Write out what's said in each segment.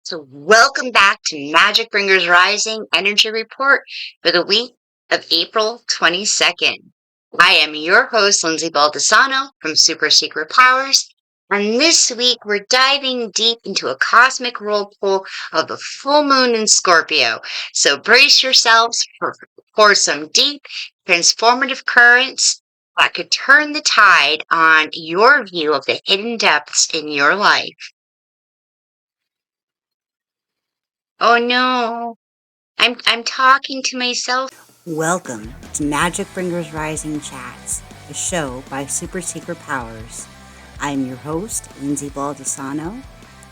So, welcome back to Magick Bringers Rising Energy Report for the week of April 22nd. I am your host, Lindsay Baldessano from Super Secret Powers, and this week we're diving deep into a cosmic whirlpool of the full moon in Scorpio. So, brace yourselves for some deep, transformative currents that could turn the tide on your view of the hidden depths in your life. Oh no. I'm talking to myself. Welcome to Magick Bringers Rising Chats, a show by Super Secret Powers. I'm your host, Lindsay Baldessano,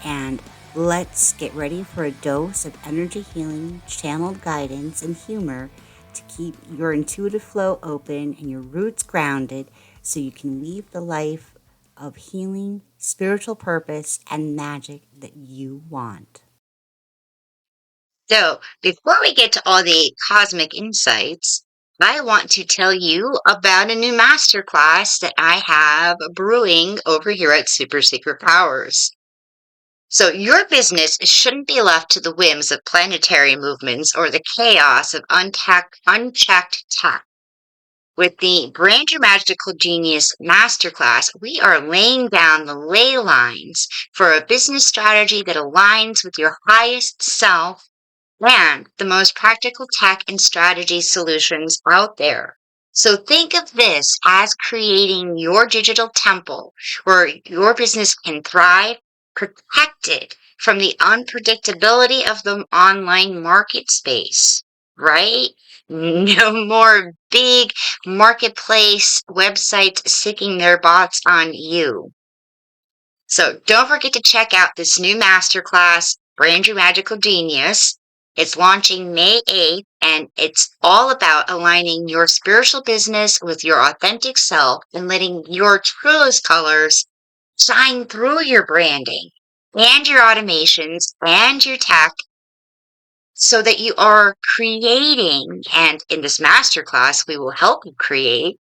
and let's get ready for a dose of energy healing, channeled guidance, and humor to keep your intuitive flow open and your roots grounded so you can leave the life of healing, spiritual purpose, and magic that you want. So, before we get to all the cosmic insights, I want to tell you about a new masterclass that I have brewing over here at Super Secret Powers. So, your business shouldn't be left to the whims of planetary movements or the chaos of unchecked tech. With the Brand Your Magical Genius Masterclass, we are laying down the ley lines for a business strategy that aligns with your highest self and the most practical tech and strategy solutions out there. So think of this as creating your digital temple where your business can thrive, protected from the unpredictability of the online market space, right? No more big marketplace websites sicking their bots on you. So don't forget to check out this new masterclass, Brand Your Magical Genius. It's launching May 8th, and it's all about aligning your spiritual business with your authentic self and letting your truest colors shine through your branding and your automations and your tech so that you are creating. And in this masterclass, we will help you create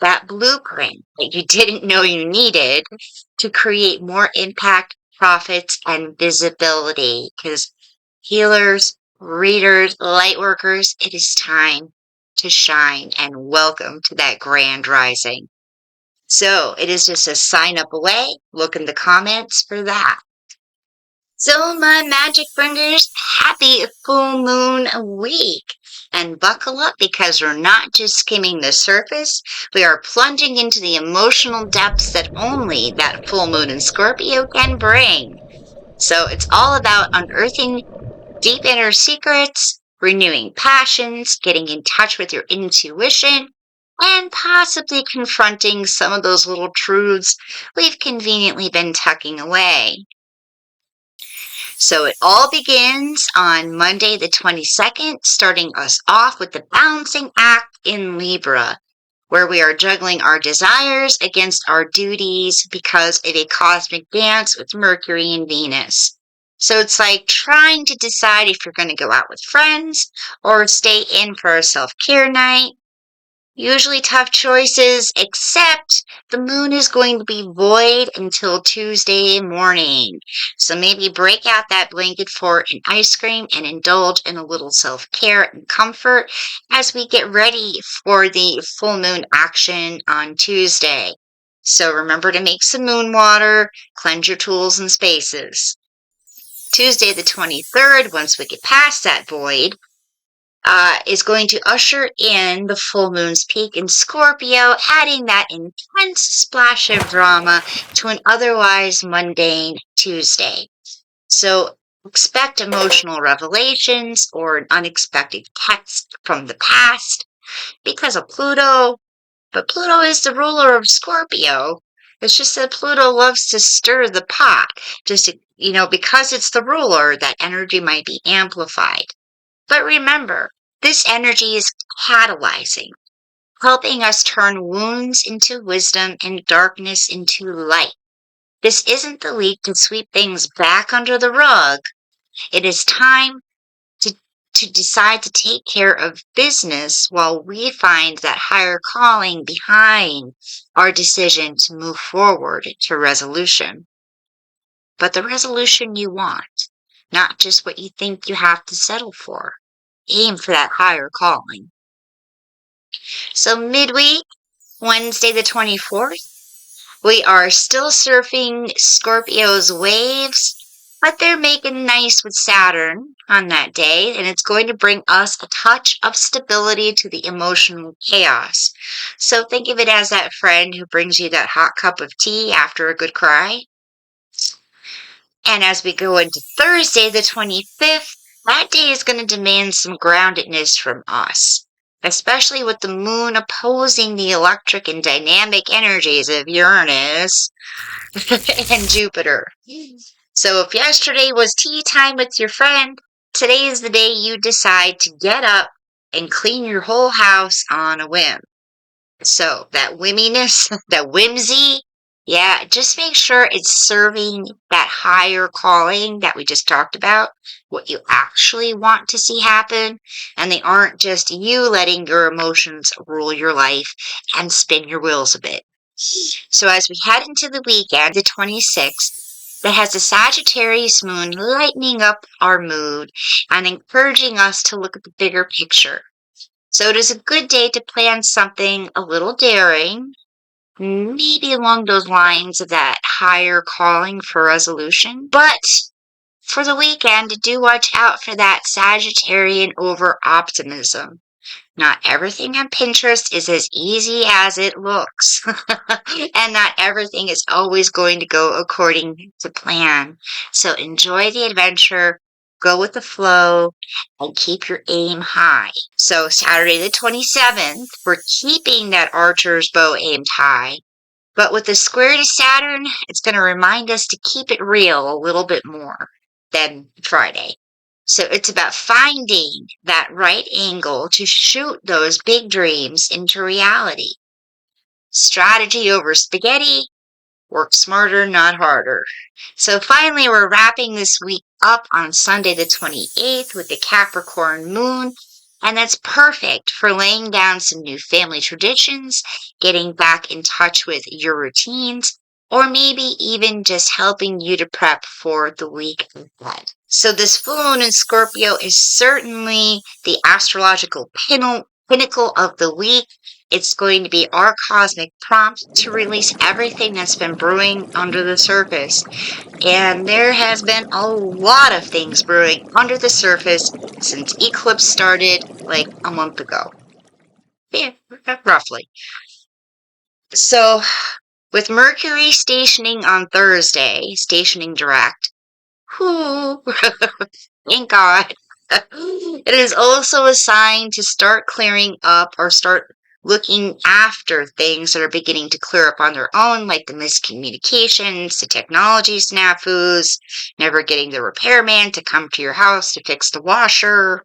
that blueprint that you didn't know you needed to create more impact, profits, and visibility. Because healers, readers, light workers, it is time to shine and welcome to that grand rising. So it is just a sign up away. Look in the comments for that. So, my magic bringers, happy full moon week. And buckle up because we're not just skimming the surface, we are plunging into the emotional depths that only that full moon in Scorpio can bring. So, it's all about unearthing deep inner secrets, renewing passions, getting in touch with your intuition, and possibly confronting some of those little truths we've conveniently been tucking away. So it all begins on Monday, the 22nd, starting us off with the balancing act in Libra, where we are juggling our desires against our duties because of a cosmic dance with Mercury and Venus. So it's like trying to decide if you're going to go out with friends or stay in for a self care night. Usually tough choices, except the moon is going to be void until Tuesday morning. So maybe break out that blanket for an ice cream and indulge in a little self care and comfort as we get ready for the full moon action on Tuesday. So remember to make some moon water, cleanse your tools and spaces. Tuesday, the 23rd, once we get past that void, is going to usher in the full moon's peak in Scorpio, adding that intense splash of drama to an otherwise mundane Tuesday. So expect emotional revelations or an unexpected text from the past because of Pluto. But Pluto is the ruler of Scorpio. It's just that Pluto loves to stir the pot. Because it's the ruler, that energy might be amplified. But remember, this energy is catalyzing, helping us turn wounds into wisdom and darkness into light. This isn't the week to sweep things back under the rug. It is time to, to decide to take care of business while we find that higher calling behind our decision to move forward to resolution. But the resolution you want, not just what you think you have to settle for. Aim for that higher calling. So midweek, Wednesday the 24th, we are still surfing Scorpio's waves, but they're making nice with Saturn on that day, and it's going to bring us a touch of stability to the emotional chaos. So think of it as that friend who brings you that hot cup of tea after a good cry. And as we go into Thursday, the 25th, that day is going to demand some groundedness from us, especially with the moon opposing the electric and dynamic energies of Uranus and Jupiter. So if yesterday was tea time with your friend, today is the day you decide to get up and clean your whole house on a whim. So that whimminess, that whimsy, yeah, just make sure it's serving that higher calling that we just talked about, what you actually want to see happen, and they aren't just you letting your emotions rule your life and spin your wheels a bit. So as we head into the weekend, the 26th, that has the Sagittarius moon lightening up our mood and encouraging us to look at the bigger picture. So it is a good day to plan something a little daring, maybe along those lines of that higher calling for resolution. But for the weekend, do watch out for that Sagittarian over optimism. Not everything on Pinterest is as easy as it looks. And not everything is always going to go according to plan. So enjoy the adventure, go with the flow, and keep your aim high. So Saturday the 27th, we're keeping that archer's bow aimed high. But with the square to Saturn, it's going to remind us to keep it real a little bit more than Friday. So it's about finding that right angle to shoot those big dreams into reality. Strategy over spaghetti, work smarter, not harder. So finally, we're wrapping this week up on Sunday the 28th with the Capricorn moon. And that's perfect for laying down some new family traditions, getting back in touch with your routines, or maybe even just helping you to prep for the week ahead. So this full moon in Scorpio is certainly the astrological pinnacle of the week. It's going to be our cosmic prompt to release everything that's been brewing under the surface. And there has been a lot of things brewing under the surface since eclipse started like a month ago. Yeah, roughly. So with Mercury stationing on Thursday, stationing direct, whoo, thank God. It is also a sign to start clearing up or start looking after things that are beginning to clear up on their own, like the miscommunications, the technology snafus, never getting the repairman to come to your house to fix the washer.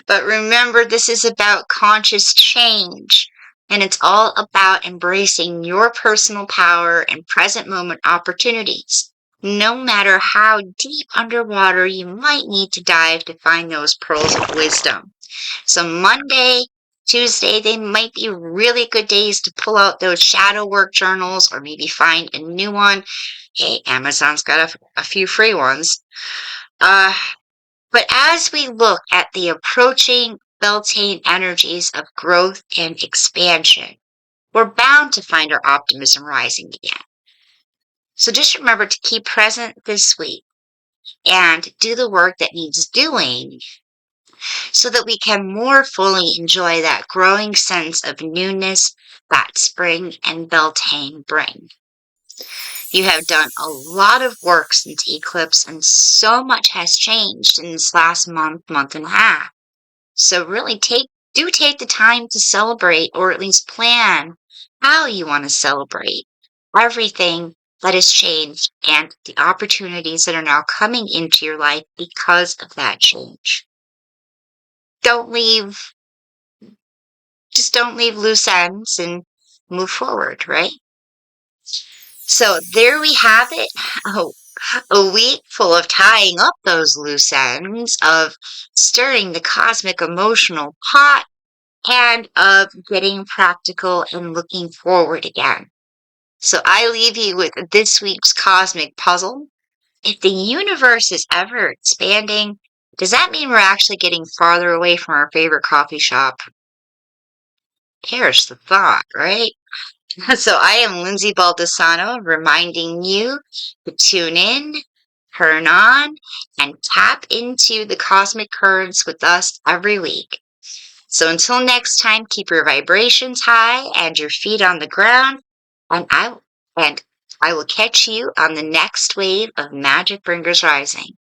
But remember, this is about conscious change. And it's all about embracing your personal power and present moment opportunities, no matter how deep underwater you might need to dive to find those pearls of wisdom. So Monday, Tuesday, they might be really good days to pull out those shadow work journals or maybe find a new one. Hey, Amazon's got a few free ones. But as we look at the approaching Beltane energies of growth and expansion, we're bound to find our optimism rising again. So just remember to keep present this week and do the work that needs doing so that we can more fully enjoy that growing sense of newness that spring and Beltane bring. You have done a lot of work since eclipse, and so much has changed in this last month and a half. So really take the time to celebrate, or at least plan how you want to celebrate everything that has changed and the opportunities that are now coming into your life because of that change. Just don't leave loose ends and move forward, right? So there we have it. Oh, a week full of tying up those loose ends, of stirring the cosmic emotional pot, and of getting practical and looking forward again. So I leave you with this week's cosmic puzzle. If the universe is ever expanding, does that mean we're actually getting farther away from our favorite coffee shop? Perish the thought, right? So I am Lindsay Baldessano reminding you to tune in, turn on, and tap into the cosmic currents with us every week. So until next time, keep your vibrations high and your feet on the ground, and I will catch you on the next wave of Magick Bringers Rising.